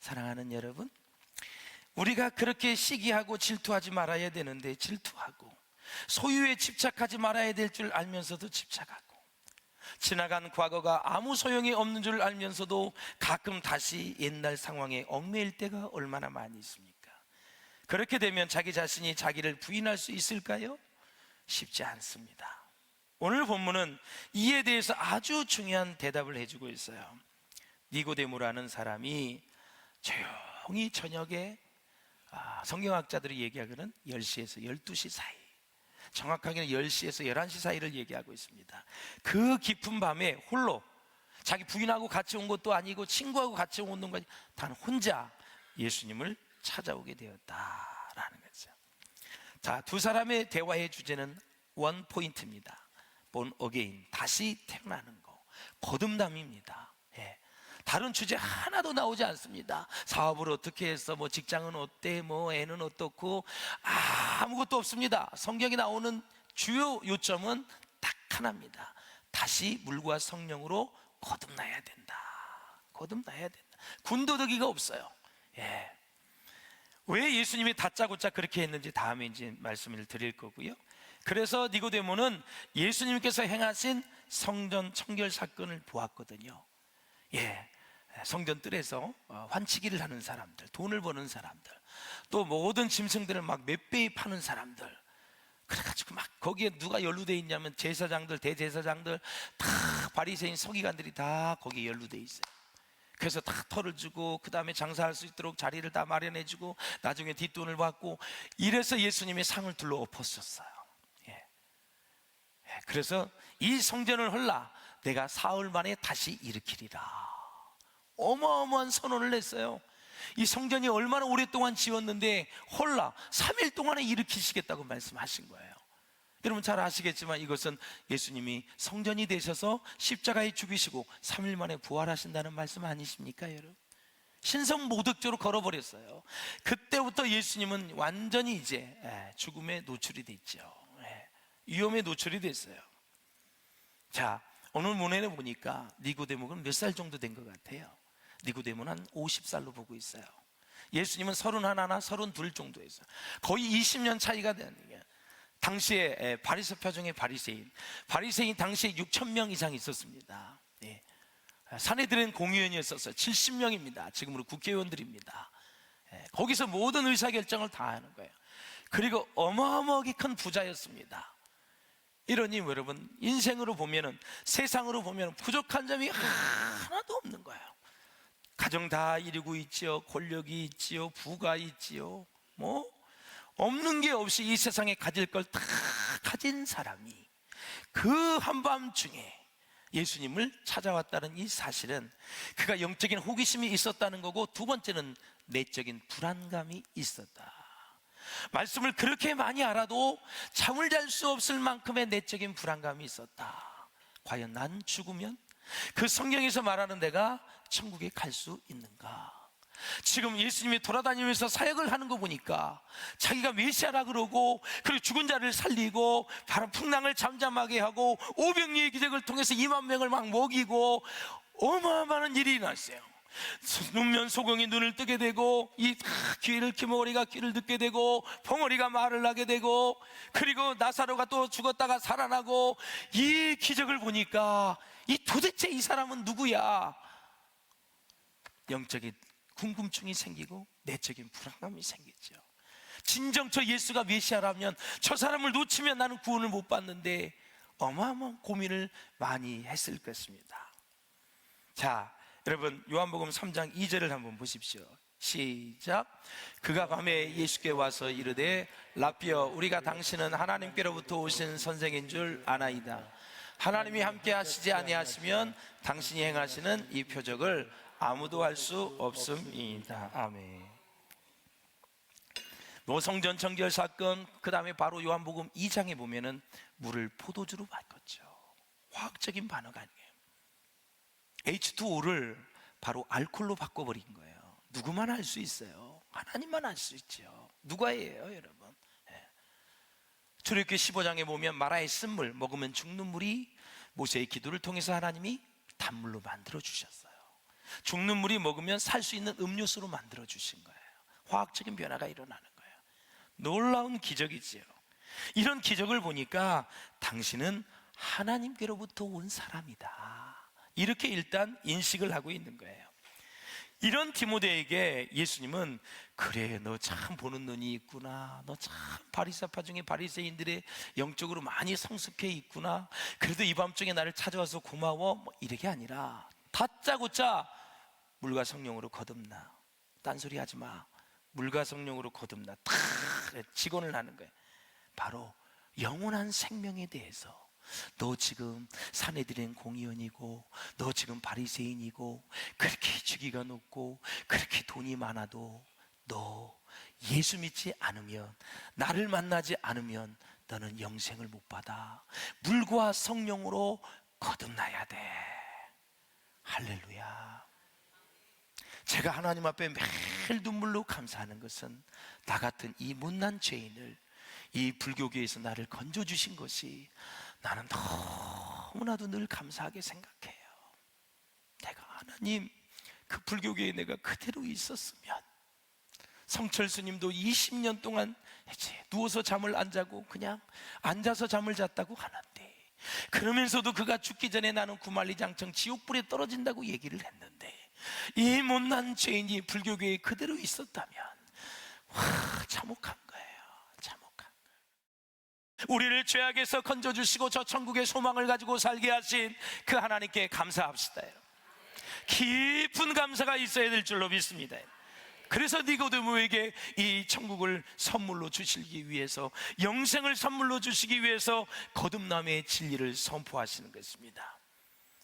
사랑하는 여러분, 우리가 그렇게 시기하고 질투하지 말아야 되는데 질투하고, 소유에 집착하지 말아야 될 줄 알면서도 집착하고, 지나간 과거가 아무 소용이 없는 줄 알면서도 가끔 다시 옛날 상황에 얽매일 때가 얼마나 많이 있습니까? 그렇게 되면 자기 자신이 자기를 부인할 수 있을까요? 쉽지 않습니다. 오늘 본문은 이에 대해서 아주 중요한 대답을 해주고 있어요. 니고데모라는 사람이 조용히 저녁에, 성경학자들이 얘기하기로는 10시에서 12시 사이, 정확하게는 10시에서 11시 사이를 얘기하고 있습니다. 그 깊은 밤에 홀로, 자기 부인하고 같이 온 것도 아니고 친구하고 같이 온 것도 아니고 단 혼자 예수님을 찾아오게 되었다라는 거죠. 자, 두 사람의 대화의 주제는 원 포인트입니다. born again, 다시 태어나는 거, 거듭남입니다. 예. 다른 주제 하나도 나오지 않습니다. 사업을 어떻게 해서, 직장은 어때, 애는 어떻고, 아무것도 없습니다. 성경에 나오는 주요 요점은 딱 하나입니다. 다시 물과 성령으로 거듭나야 된다. 거듭나야 된다. 군더더기가 없어요. 예. 왜 예수님이 다짜고짜 그렇게 했는지 다음에 이제 말씀을 드릴 거고요. 그래서 니고데모는 예수님께서 행하신 성전 청결 사건을 보았거든요. 예. 성전 뜰에서 환치기를 하는 사람들, 돈을 버는 사람들, 또 모든 짐승들을 막 몇 배에 파는 사람들, 그래가지고 막 거기에 누가 연루되어 있냐면 제사장들, 대제사장들, 다 바리새인 서기관들이 다 거기에 연루되어 있어요. 그래서 다 털을 주고, 그 다음에 장사할 수 있도록 자리를 다 마련해주고, 나중에 뒷돈을 받고, 이래서 예수님의 상을 둘러 엎었었어요. 예. 그래서 이 성전을 헐라 내가 사흘 만에 다시 일으키리라, 어마어마한 선언을 했어요. 이 성전이 얼마나 오랫동안 지었는데 헐라 3일 동안에 일으키시겠다고 말씀하신 거예요. 여러분 잘 아시겠지만 이것은 예수님이 성전이 되셔서 십자가에 죽으시고 3일 만에 부활하신다는 말씀 아니십니까, 여러분? 신성모독적으로 걸어버렸어요. 그때부터 예수님은 완전히 이제 죽음에 노출이 됐죠. 위험에 노출이 됐어요. 자, 오늘 문헌에 보니까 니고데모는 몇 살 정도 된 것 같아요? 니고데모는 한 50살로 보고 있어요. 예수님은 31나 32 정도였어요. 거의 20년 차이가 되는 거예요. 당시에 바리새파 중에 바리새인 당시에 6,000명 이상 있었습니다. 예. 사내들은 공의원이었었어요. 70명입니다. 지금으로 국회의원들입니다. 거기서 모든 의사결정을 다 하는 거예요. 그리고 어마어마하게 큰 부자였습니다. 이러니 여러분, 인생으로 보면은, 세상으로 보면 부족한 점이 하나도 없는 거예요. 가정 다 이루고 있지요, 권력이 있지요, 부가 있지요, 없는 게 없이 이 세상에 가질 걸 다 가진 사람이 그 한밤중에 예수님을 찾아왔다는 이 사실은 그가 영적인 호기심이 있었다는 거고, 두 번째는 내적인 불안감이 있었다. 말씀을 그렇게 많이 알아도 잠을 잘 수 없을 만큼의 내적인 불안감이 있었다. 과연 난 죽으면 그 성경에서 말하는 내가 천국에 갈 수 있는가? 지금 예수님이 돌아다니면서 사역을 하는 거 보니까 자기가 메시아라 그러고, 그리고 죽은 자를 살리고, 바로 풍랑을 잠잠하게 하고, 오병이의 기적을 통해서 2만 명을 막 먹이고, 어마어마한 일이 일어났어요. 눈면 소경이 눈을 뜨게 되고, 귀를 기머리가 귀를 듣게 되고, 벙어리가 말을 하게 되고, 그리고 나사로가 또 죽었다가 살아나고, 이 기적을 보니까 도대체 이 사람은 누구야? 영적인 궁금증이 생기고 내적인 불안감이 생겼죠. 진정 저 예수가 메시아라면 저 사람을 놓치면 나는 구원을 못 받는데, 어마어마한 고민을 많이 했을 것입니다. 자, 여러분 요한복음 3장 2절을 한번 보십시오. 시작. 그가 밤에 예수께 와서 이르되, 라피어, 우리가 당신은 하나님께로부터 오신 선생인 줄 아나이다. 하나님이 함께 하시지 아니하시면 당신이 행하시는 이 표적을 아무도 할 수 없음이다. 아멘. 성전 청결 사건, 그 다음에 바로 요한복음 2장에 보면은 물을 포도주로 바꿨죠. 화학적인 반응이 아니에요. H2O를 바로 알코올로 바꿔버린 거예요. 누구만 할 수 있어요. 하나님만 할 수 있죠. 누가 해요, 여러분? 출애굽기 15장에 보면 마라의 쓴물, 먹으면 죽는 물이 모세의 기도를 통해서 하나님이 단물로 만들어 주셨어요. 죽는 물이 먹으면 살 수 있는 음료수로 만들어 주신 거예요. 화학적인 변화가 일어나는 거예요. 놀라운 기적이지요. 이런 기적을 보니까 당신은 하나님께로부터 온 사람이다, 이렇게 일단 인식을 하고 있는 거예요. 이런 디모데에게 예수님은, 그래, 너 참 보는 눈이 있구나, 너 참 바리새파 중에 바리새인들의 영적으로 많이 성숙해 있구나, 그래도 이 밤중에 나를 찾아와서 고마워, 뭐 이렇게 아니라 다짜고짜 물과 성령으로 거듭나. 딴소리 하지 마. 물과 성령으로 거듭나. 탁 직언을 하는 거예요. 바로 영원한 생명에 대해서. 너 지금 사내들인 공의원이고, 너 지금 바리새인이고, 그렇게 주기가 높고, 그렇게 돈이 많아도 너 예수 믿지 않으면, 나를 만나지 않으면 너는 영생을 못 받아. 물과 성령으로 거듭나야 돼. 할렐루야. 제가 하나님 앞에 매일 눈물로 감사하는 것은, 나 같은 이 못난 죄인을 이 불교계에서 나를 건져주신 것이 나는 너무나도 늘 감사하게 생각해요. 내가 하나님, 그 불교계에 내가 그대로 있었으면, 성철 스님도 20년 동안 이제 누워서 잠을 안 자고 그냥 앉아서 잠을 잤다고 하는데, 그러면서도 그가 죽기 전에 나는 구만리장청 지옥불에 떨어진다고 얘기를 했는데, 이 못난 죄인이 불교계에 그대로 있었다면, 와, 참혹한 거예요. 참혹한 거예요. 우리를 죄악에서 건져주시고 저 천국의 소망을 가지고 살게 하신 그 하나님께 감사합시다. 깊은 감사가 있어야 될 줄로 믿습니다. 그래서 니고데모에게 이 천국을 선물로 주시기 위해서, 영생을 선물로 주시기 위해서 거듭남의 진리를 선포하시는 것입니다.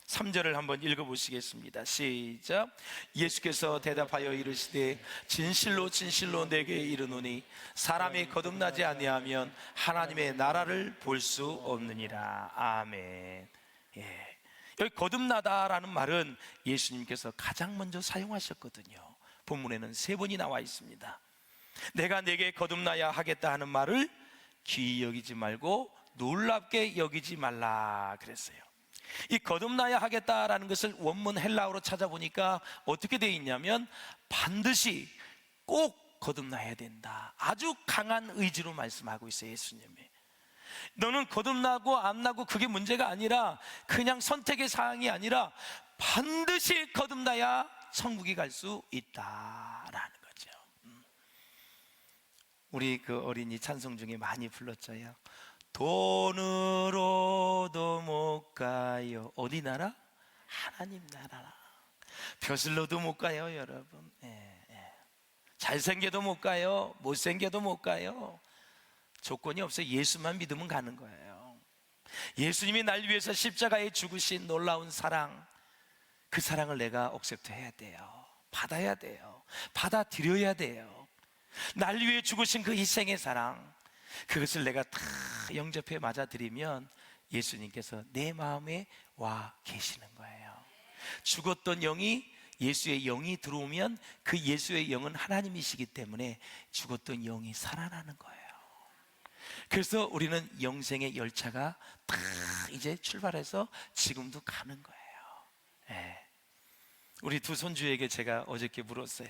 3절을 한번 읽어보시겠습니다. 시작. 예수께서 대답하여 이르시되, 진실로 진실로 내게 이르노니 사람이 거듭나지 아니하면 하나님의 나라를 볼 수 없느니라. 아멘. 예. 여기 거듭나다라는 말은 예수님께서 가장 먼저 사용하셨거든요. 본문에는 3번이 나와 있습니다. 내가 내게 거듭나야 하겠다 하는 말을 귀히 여기지 말고 놀랍게 여기지 말라 그랬어요. 이 거듭나야 하겠다라는 것을 원문 헬라어로 찾아보니까 어떻게 되어 있냐면, 반드시 꼭 거듭나야 된다, 아주 강한 의지로 말씀하고 있어요. 예수님이, 너는 거듭나고 안 나고 그게 문제가 아니라, 그냥 선택의 사항이 아니라 반드시 거듭나야 천국에 갈 수 있다라는 거죠. 우리 그 어린이 찬송 중에 많이 불렀죠요. 돈으로도 못 가요. 어디 나라? 하나님 나라. 벼슬로도 못 가요, 여러분. 잘생겨도 못 가요. 못생겨도 못 가요. 조건이 없어요. 예수만 믿으면 가는 거예요. 예수님이 날 위해서 십자가에 죽으신 놀라운 사랑, 그 사랑을 내가 억셉트해야 돼요. 받아야 돼요. 받아들여야 돼요. 날 위해 죽으신 그 희생의 사랑, 그것을 내가 다 영접해 맞아들이면 예수님께서 내 마음에 와 계시는 거예요. 죽었던 영이, 예수의 영이 들어오면 그 예수의 영은 하나님이시기 때문에 죽었던 영이 살아나는 거예요. 그래서 우리는 영생의 열차가 다 이제 출발해서 지금도 가는 거예요. 우리 두 손주에게 제가 어저께 물었어요.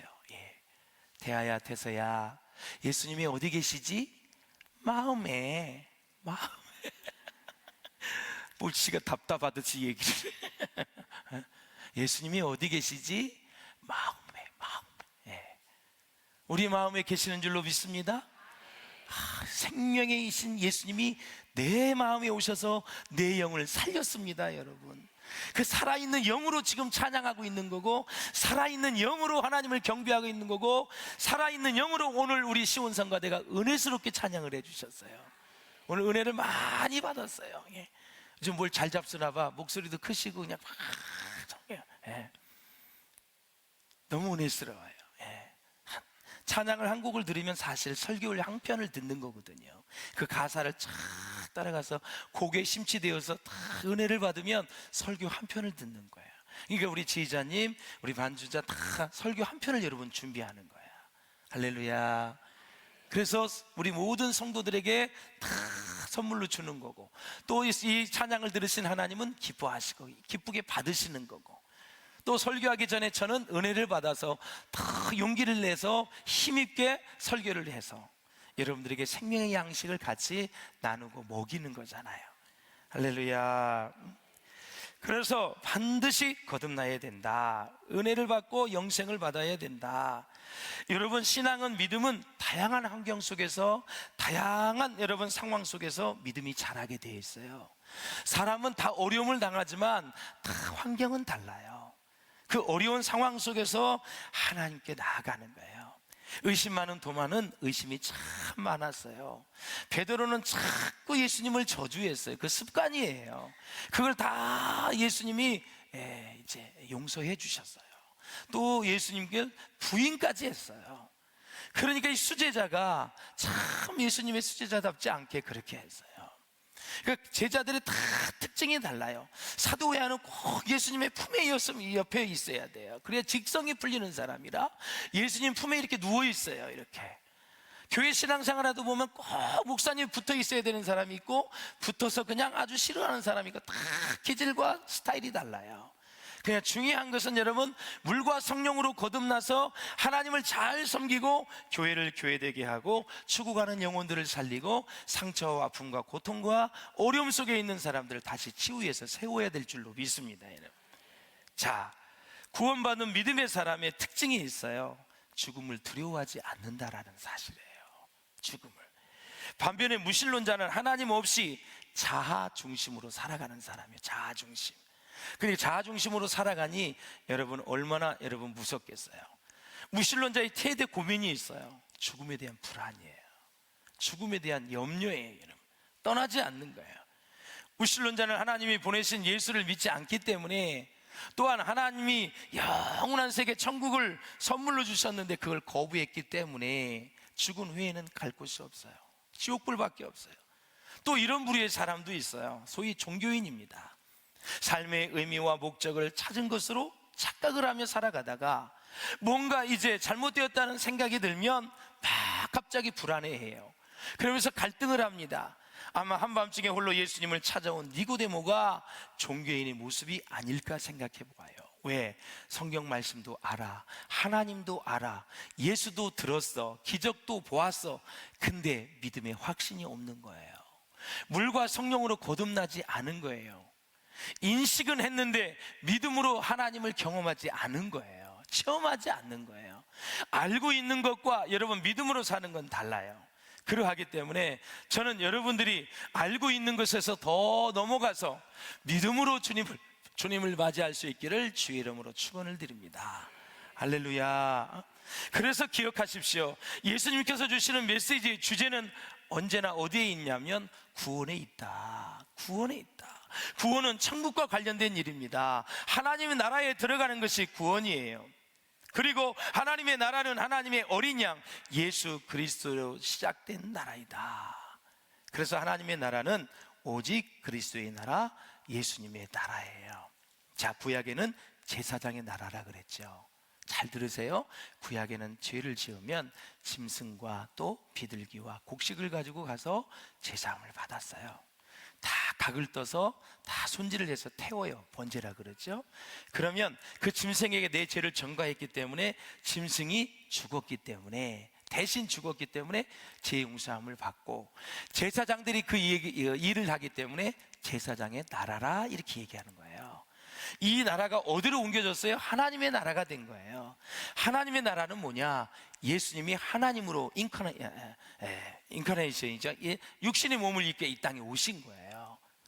태아야, 태서야, 예수님이 어디 계시지? 마음에. 몰치가 답답하듯이 얘기를 해. 예수님이 어디 계시지? 마음에. 우리 마음에 계시는 줄로 믿습니다. 생명이신 예수님이 내 마음에 오셔서 내 영을 살렸습니다. 여러분, 그 살아있는 영으로 지금 찬양하고 있는 거고, 살아있는 영으로 하나님을 경배하고 있는 거고, 살아있는 영으로 오늘 우리 시온성가대가 은혜스럽게 찬양을 해주셨어요. 오늘 은혜를 많이 받았어요. 요즘 뭘 잘 잡수나 봐. 목소리도 크시고 그냥 너무 은혜스러워요. 찬양을 한 곡을 들으면 사실 설교를 한 편을 듣는 거거든요. 그 가사를 쫙 따라가서 곡에 심취되어서 다 은혜를 받으면 설교 한 편을 듣는 거예요. 그러니까 우리 지휘자님, 우리 반주자 다 설교 한 편을 여러분 준비하는 거예요. 할렐루야. 그래서 우리 모든 성도들에게 다 선물로 주는 거고, 또 이 찬양을 들으신 하나님은 기뻐하시고 기쁘게 받으시는 거고, 또 설교하기 전에 저는 은혜를 받아서 더 용기를 내서 힘있게 설교를 해서 여러분들에게 생명의 양식을 같이 나누고 먹이는 거잖아요. 할렐루야. 그래서 반드시 거듭나야 된다. 은혜를 받고 영생을 받아야 된다. 여러분, 신앙은, 믿음은 다양한 환경 속에서, 다양한 여러분 상황 속에서 믿음이 자라게 되어 있어요. 사람은 다 어려움을 당하지만 다 환경은 달라요. 그 어려운 상황 속에서 하나님께 나아가는 거예요. 의심 많은 도마는 의심이 참 많았어요. 베드로는 자꾸 예수님을 저주했어요. 그 습관이에요. 그걸 다 예수님이 이제 용서해 주셨어요. 또 예수님께 부인까지 했어요. 그러니까 이 수제자가 참 예수님의 수제자답지 않게 그렇게 했어요. 그러니까 제자들이 다 특징이 달라요. 사도 요한은 꼭 예수님의 품에 옆에 있어야 돼요. 그래야 직성이 풀리는 사람이라 예수님 품에 이렇게 누워 있어요. 이렇게 교회 신앙생활에도 보면 꼭 목사님 붙어 있어야 되는 사람이 있고, 붙어서 그냥 아주 싫어하는 사람이 있고, 다 기질과 스타일이 달라요. 그냥 중요한 것은 여러분, 물과 성령으로 거듭나서 하나님을 잘 섬기고 교회를 교회되게 하고 죽어가는 영혼들을 살리고 상처와 아픔과 고통과 어려움 속에 있는 사람들을 다시 치유해서 세워야 될 줄로 믿습니다. 여러분. 자, 구원받은 믿음의 사람의 특징이 있어요. 죽음을 두려워하지 않는다라는 사실이에요. 죽음을. 반면에 무신론자는 하나님 없이 자아 중심으로 살아가는 사람이에요. 자아 중심. 그러니까 자아 중심으로 살아가니 여러분 얼마나 여러분 무섭겠어요. 무신론자의 최대 고민이 있어요. 죽음에 대한 불안이에요. 죽음에 대한 염려예요. 여러분. 떠나지 않는 거예요. 무신론자는 하나님이 보내신 예수를 믿지 않기 때문에, 또한 하나님이 영원한 세계 천국을 선물로 주셨는데 그걸 거부했기 때문에 죽은 후에는 갈 곳이 없어요. 지옥불밖에 없어요. 또 이런 부류의 사람도 있어요. 소위 종교인입니다. 삶의 의미와 목적을 찾은 것으로 착각을 하며 살아가다가 뭔가 이제 잘못되었다는 생각이 들면 막 갑자기 불안해해요. 그러면서 갈등을 합니다. 아마 한밤중에 홀로 예수님을 찾아온 니고데모가 종교인의 모습이 아닐까 생각해 보아요. 왜? 성경 말씀도 알아, 하나님도 알아, 예수도 들었어, 기적도 보았어. 근데 믿음에 확신이 없는 거예요. 물과 성령으로 거듭나지 않은 거예요. 인식은 했는데 믿음으로 하나님을 경험하지 않은 거예요. 체험하지 않는 거예요. 알고 있는 것과 여러분 믿음으로 사는 건 달라요. 그러하기 때문에 저는 여러분들이 알고 있는 것에서 더 넘어가서 믿음으로 주님을 맞이할 수 있기를 주의 이름으로 축원을 드립니다. 할렐루야. 그래서 기억하십시오. 예수님께서 주시는 메시지의 주제는 언제나 어디에 있냐면 구원에 있다. 구원에 있다. 구원은 천국과 관련된 일입니다. 하나님의 나라에 들어가는 것이 구원이에요. 그리고 하나님의 나라는 하나님의 어린 양 예수 그리스도로 시작된 나라이다. 그래서 하나님의 나라는 오직 그리스도의 나라, 예수님의 나라예요. 자, 구약에는 제사장의 나라라 그랬죠. 잘 들으세요. 구약에는 죄를 지으면 짐승과 또 비둘기와 곡식을 가지고 가서 제사함을 받았어요. 다 각을 떠서 다 손질을 해서 태워요. 번제라 그러죠. 그러면 그 짐승에게 내 죄를 전가했기 때문에 짐승이 죽었기 때문에, 대신 죽었기 때문에 죄 용서함을 받고, 제사장들이 그 일을 하기 때문에 제사장의 나라라 이렇게 얘기하는 거예요. 이 나라가 어디로 옮겨졌어요? 하나님의 나라가 된 거예요. 하나님의 나라는 뭐냐? 예수님이 하나님으로 인카네이션이죠. 육신의 몸을 입게 이 땅에 오신 거예요.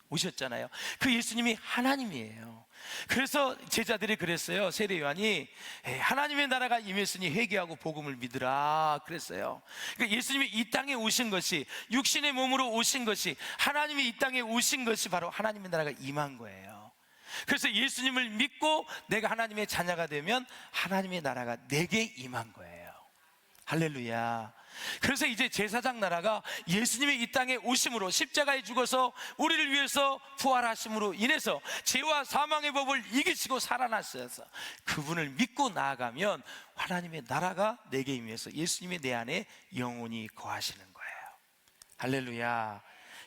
오셨잖아요. 그 예수님이 하나님이에요. 그래서 제자들이 그랬어요. 세례 요한이 하나님의 나라가 임했으니 회개하고 복음을 믿으라 그랬어요. 그러니까 예수님이 이 땅에 오신 것이, 육신의 몸으로 오신 것이, 하나님이 이 땅에 오신 것이 바로 하나님의 나라가 임한 거예요. 그래서 예수님을 믿고 내가 하나님의 자녀가 되면 하나님의 나라가 내게 임한 거예요. 할렐루야. 그래서 이제 제사장 나라가 예수님이 이 땅에 오심으로, 십자가에 죽어서 우리를 위해서 부활하심으로 인해서 죄와 사망의 법을 이기시고 살아나셔서 그분을 믿고 나아가면 하나님의 나라가 내게 임해서 예수님이 내 안에 영원히 거하시는 거예요. 할렐루야.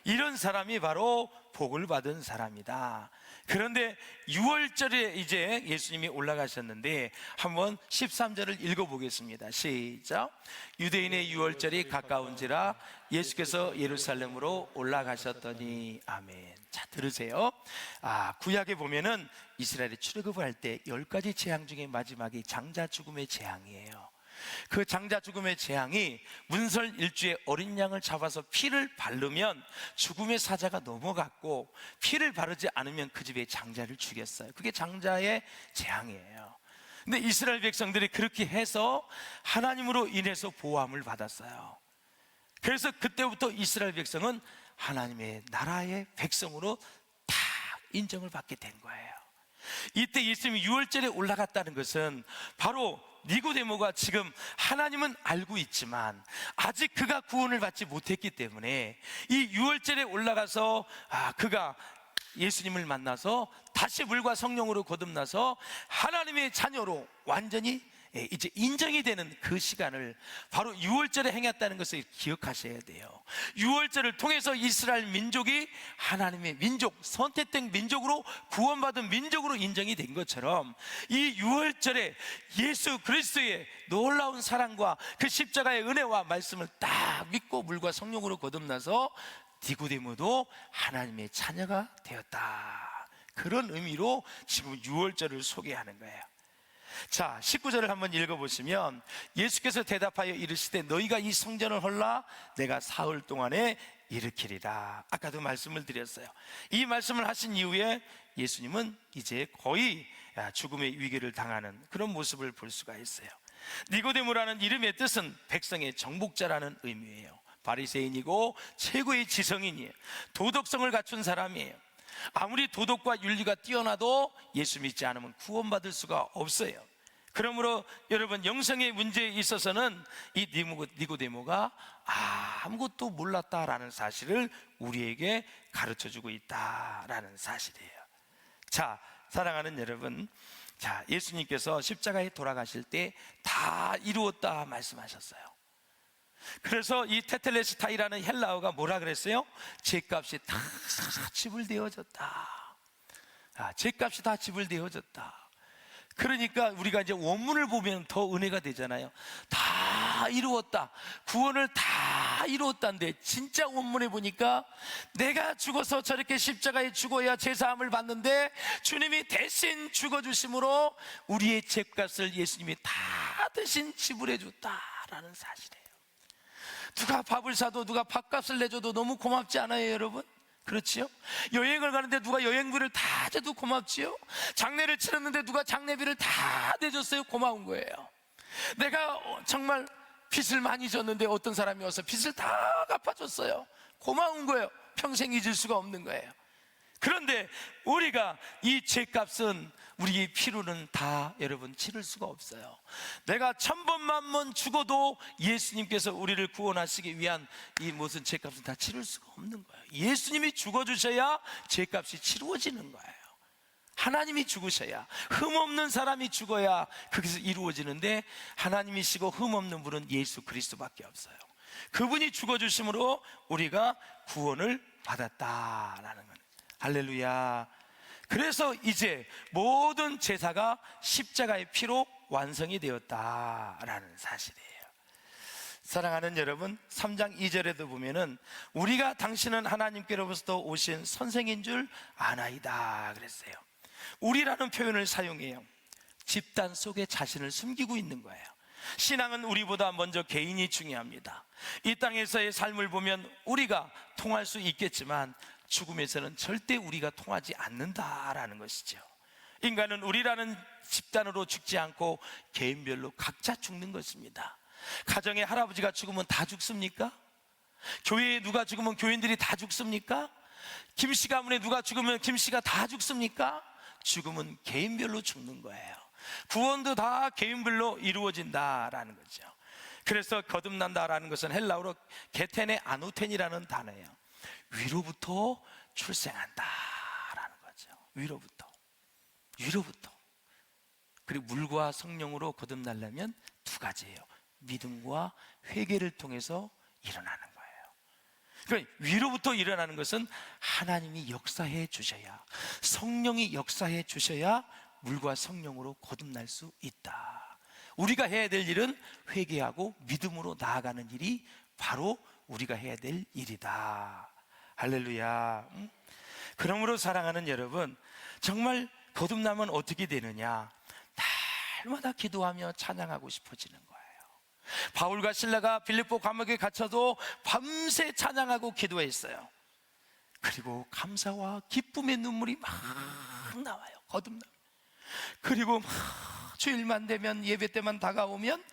이런 사람이 바로 복을 받은 사람이다. 그런데 6월절에 이제 예수님이 올라가셨는데 한번 13절을 읽어보겠습니다. 시작. 유대인의 6월절이 가까운지라 예수께서 예루살렘으로 올라가셨더니. 아멘. 자, 들으세요. 구약에 보면은 이스라엘이 출애굽을 할 때 10가지 재앙 중에 마지막이 장자 죽음의 재앙이에요. 그 장자 죽음의 재앙이 문설 일주에 어린 양을 잡아서 피를 바르면 죽음의 사자가 넘어갔고, 피를 바르지 않으면 그 집에 장자를 죽였어요. 그게 장자의 재앙이에요. 근데 이스라엘 백성들이 그렇게 해서 하나님으로 인해서 보호함을 받았어요. 그래서 그때부터 이스라엘 백성은 하나님의 나라의 백성으로 다 인정을 받게 된 거예요. 이때 예수님이 6월절에 올라갔다는 것은 바로 니고데모가 지금 하나님은 알고 있지만 아직 그가 구원을 받지 못했기 때문에 이 6월절에 올라가서 그가 예수님을 만나서 다시 물과 성령으로 거듭나서 하나님의 자녀로 완전히 이제 인정이 되는 그 시간을 바로 6월절에 행했다는 것을 기억하셔야 돼요. 6월절을 통해서 이스라엘 민족이 하나님의 민족, 선택된 민족으로, 구원받은 민족으로 인정이 된 것처럼 이 6월절에 예수 그리스도의 놀라운 사랑과 그 십자가의 은혜와 말씀을 딱 믿고 물과 성령으로 거듭나서 니고데모도 하나님의 자녀가 되었다. 그런 의미로 지금 6월절을 소개하는 거예요. 자, 19절을 한번 읽어보시면 예수께서 대답하여 이르시되 너희가 이 성전을 헐라 내가 사흘 동안에 일으키리라. 아까도 말씀을 드렸어요. 이 말씀을 하신 이후에 예수님은 이제 거의 죽음의 위기를 당하는 그런 모습을 볼 수가 있어요. 니고데모라는 이름의 뜻은 백성의 정복자라는 의미예요. 바리새인이고 최고의 지성인이에요. 도덕성을 갖춘 사람이에요. 아무리 도덕과 윤리가 뛰어나도 예수 믿지 않으면 구원받을 수가 없어요. 그러므로 여러분, 영성의 문제에 있어서는 이 니고데모가 아무것도 몰랐다라는 사실을 우리에게 가르쳐주고 있다라는 사실이에요. 자, 사랑하는 여러분, 자, 예수님께서 십자가에 돌아가실 때 다 이루었다 말씀하셨어요. 그래서 이 테텔레스타이라는 헬라어가 뭐라 그랬어요? 죄값이 다 지불되어졌다. 죄값이 다 지불되어졌다. 그러니까 우리가 이제 원문을 보면 더 은혜가 되잖아요. 다 이루었다, 구원을 다 이루었다인데 진짜 원문에 보니까 내가 죽어서 저렇게 십자가에 죽어야 제사함을 받는데 주님이 대신 죽어주심으로 우리의 죄값을 예수님이 다 대신 지불해 줬다라는 사실이에요. 누가 밥을 사도 누가 밥값을 내줘도 너무 고맙지 않아요, 여러분? 그렇지요? 여행을 가는데 누가 여행비를 다 줘도 고맙지요? 장례를 치렀는데 누가 장례비를 다 내줬어요? 고마운 거예요. 내가 정말 빚을 많이 졌는데 어떤 사람이 와서 빚을 다 갚아줬어요. 고마운 거예요. 평생 잊을 수가 없는 거예요. 그런데 우리가 이 죄값은 우리의 피로는 다 여러분 치를 수가 없어요. 내가 1000번 만번 죽어도 예수님께서 우리를 구원하시기 위한 이 모든 죄값은 다 치를 수가 없는 거예요. 예수님이 죽어주셔야 죄값이 치루어지는 거예요. 하나님이 죽으셔야, 흠없는 사람이 죽어야 그것이 이루어지는데 하나님이시고 흠없는 분은 예수 그리스도밖에 없어요. 그분이 죽어주심으로 우리가 구원을 받았다라는 거예요. 할렐루야. 그래서 이제 모든 제사가 십자가의 피로 완성이 되었다라는 사실이에요. 사랑하는 여러분, 3장 2절에도 보면은 우리가 당신은 하나님께로부터 오신 선생인 줄 아나이다 그랬어요. 우리라는 표현을 사용해요. 집단 속에 자신을 숨기고 있는 거예요. 신앙은 우리보다 먼저 개인이 중요합니다. 이 땅에서의 삶을 보면 우리가 통할 수 있겠지만 죽음에서는 절대 우리가 통하지 않는다라는 것이죠. 인간은 우리라는 집단으로 죽지 않고 개인별로 각자 죽는 것입니다. 가정에 할아버지가 죽으면 다 죽습니까? 교회에 누가 죽으면 교인들이 다 죽습니까? 김씨 가문에 누가 죽으면 김씨가 다 죽습니까? 죽음은 개인별로 죽는 거예요. 구원도 다 개인별로 이루어진다라는 거죠. 그래서 거듭난다라는 것은 헬라어로 게테네 아노텐이라는 단어예요. 위로부터 출생한다라는 거죠. 위로부터. 그리고 물과 성령으로 거듭나려면 두 가지예요. 믿음과 회개를 통해서 일어나는 거예요. 그러니까 위로부터 일어나는 것은 하나님이 역사해 주셔야, 성령이 역사해 주셔야 물과 성령으로 거듭날 수 있다. 우리가 해야 될 일은 회개하고 믿음으로 나아가는 일이 바로 우리가 해야 될 일이다. 할렐루야. 그러므로 사랑하는 여러분, 정말 거듭나면 어떻게 되느냐? 날마다 기도하며 찬양하고 싶어지는 거예요. 바울과 실라가 빌립보 감옥에 갇혀도 밤새 찬양하고 기도했어요. 그리고 감사와 기쁨의 눈물이 막 나와요. 거듭나. 그리고 막 주일만 되면, 예배 때만 다가오면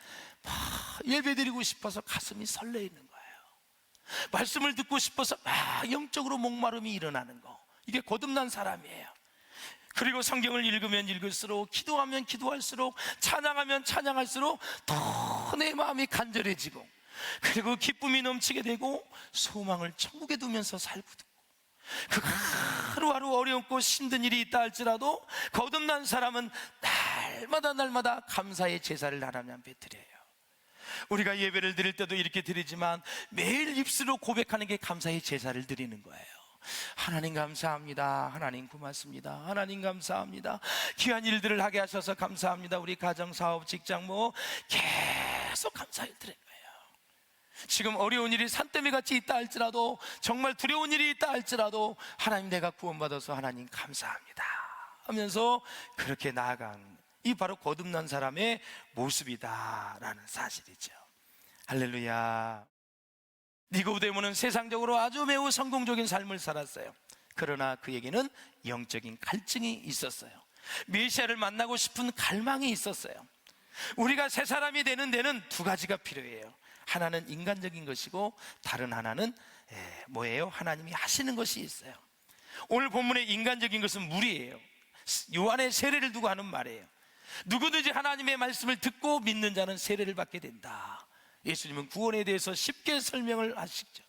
막 예배드리고 싶어서 가슴이 설레이는 거예요. 말씀을 듣고 싶어서 막 영적으로 목마름이 일어나는 거, 이게 거듭난 사람이에요. 그리고 성경을 읽으면 읽을수록, 기도하면 기도할수록, 찬양하면 찬양할수록 더 내 마음이 간절해지고, 그리고 기쁨이 넘치게 되고 소망을 천국에 두면서 살고, 그 하루하루 어렵고 힘든 일이 있다 할지라도 거듭난 사람은 날마다 감사의 제사를 하나님 앞에 드려요. 우리가 예배를 드릴 때도 이렇게 드리지만 매일 입술로 고백하는 게 감사의 제사를 드리는 거예요. 하나님 감사합니다. 하나님 고맙습니다. 하나님 감사합니다. 귀한 일들을 하게 하셔서 감사합니다. 우리 가정, 사업, 직장 계속 감사를 드려요. 지금 어려운 일이 산더미 같이 있다 할지라도, 정말 두려운 일이 있다 할지라도 하나님, 내가 구원받아서 하나님 감사합니다 하면서 그렇게 나아간, 이 바로 거듭난 사람의 모습이다라는 사실이죠. 할렐루야. 니고데모는 세상적으로 아주 매우 성공적인 삶을 살았어요. 그러나 그에게는 영적인 갈증이 있었어요. 메시아를 만나고 싶은 갈망이 있었어요. 우리가 새 사람이 되는 데는 두 가지가 필요해요. 하나는 인간적인 것이고, 다른 하나는 뭐예요? 하나님이 하시는 것이 있어요. 오늘 본문의 인간적인 것은 물이에요. 요한의 세례를 두고 하는 말이에요. 누구든지 하나님의 말씀을 듣고 믿는 자는 세례를 받게 된다. 예수님은 구원에 대해서 쉽게 설명을 하시죠.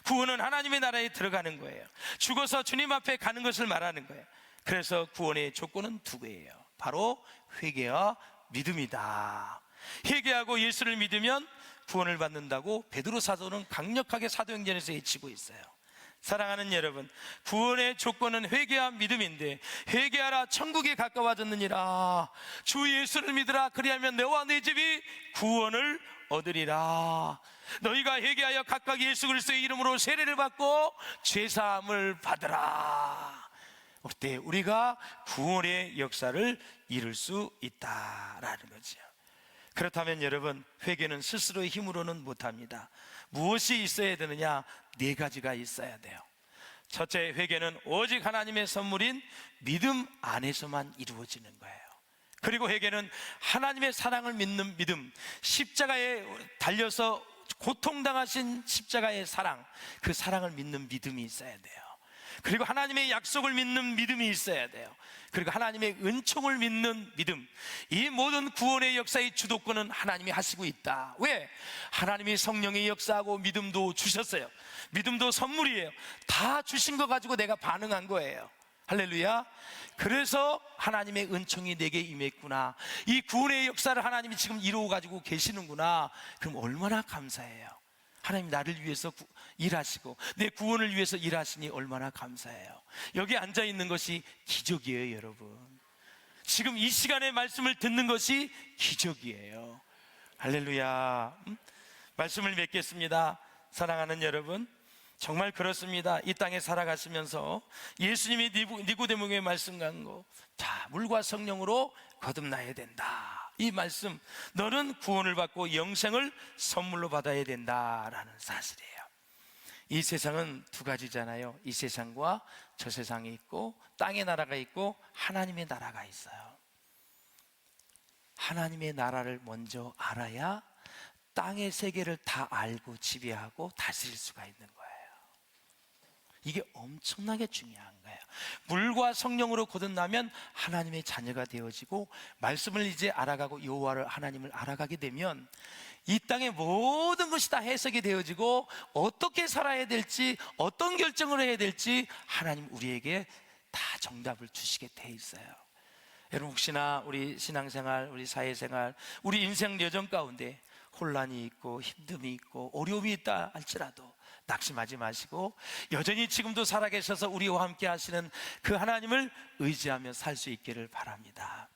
구원은 하나님의 나라에 들어가는 거예요. 죽어서 주님 앞에 가는 것을 말하는 거예요. 그래서 구원의 조건은 두 개예요. 바로 회개와 믿음이다. 회개하고 예수를 믿으면 구원을 받는다고 베드로 사도는 강력하게 사도행전에서 외치고 있어요. 사랑하는 여러분, 구원의 조건은 회개와 믿음인데, 회개하라 천국에 가까워졌느니라, 주 예수를 믿으라, 그리하면 너와 네 집이 구원을 얻으리라. 너희가 회개하여 각각 예수 그리스도의 이름으로 세례를 받고 죄사함을 받으라. 그때 우리가 구원의 역사를 이룰 수 있다라는 거죠. 그렇다면 여러분, 회개는 스스로의 힘으로는 못합니다. 무엇이 있어야 되느냐? 네 가지가 있어야 돼요. 첫째, 회개는 오직 하나님의 선물인 믿음 안에서만 이루어지는 거예요. 그리고 회개는 하나님의 사랑을 믿는 믿음, 십자가에 달려서 고통당하신 십자가의 사랑, 그 사랑을 믿는 믿음이 있어야 돼요. 그리고 하나님의 약속을 믿는 믿음이 있어야 돼요. 그리고 하나님의 은총을 믿는 믿음. 이 모든 구원의 역사의 주도권은 하나님이 하시고 있다. 왜? 하나님이 성령의 역사하고 믿음도 주셨어요. 믿음도 선물이에요. 다 주신 거 가지고 내가 반응한 거예요. 할렐루야. 그래서 하나님의 은총이 내게 임했구나, 이 구원의 역사를 하나님이 지금 이루어 가지고 계시는구나. 그럼 얼마나 감사해요. 하나님 나를 위해서 일하시고 내 구원을 위해서 일하시니 얼마나 감사해요. 여기 앉아있는 것이 기적이에요. 여러분, 지금 이 시간에 말씀을 듣는 것이 기적이에요. 할렐루야. 말씀을 맺겠습니다. 사랑하는 여러분, 정말 그렇습니다. 이 땅에 살아가시면서 예수님이 니고데모에게 말씀한 거, 자, 물과 성령으로 거듭나야 된다, 이 말씀, 너는 구원을 받고 영생을 선물로 받아야 된다라는 사실이에요. 이 세상은 두 가지잖아요. 이 세상과 저 세상이 있고, 땅의 나라가 있고 하나님의 나라가 있어요. 하나님의 나라를 먼저 알아야 땅의 세계를 다 알고 지배하고 다스릴 수가 있는 거예요. 이게 엄청나게 중요한 거예요. 물과 성령으로 거듭나면 하나님의 자녀가 되어지고, 말씀을 이제 알아가고 여호와를, 하나님을 알아가게 되면 이 땅의 모든 것이 다 해석이 되어지고, 어떻게 살아야 될지, 어떤 결정을 해야 될지 하나님 우리에게 다 정답을 주시게 돼 있어요. 여러분, 혹시나 우리 신앙생활, 우리 사회생활, 우리 인생 여정 가운데 혼란이 있고 힘듦이 있고 어려움이 있다 할지라도 낙심하지 마시고 여전히 지금도 살아계셔서 우리와 함께 하시는 그 하나님을 의지하며 살 수 있기를 바랍니다.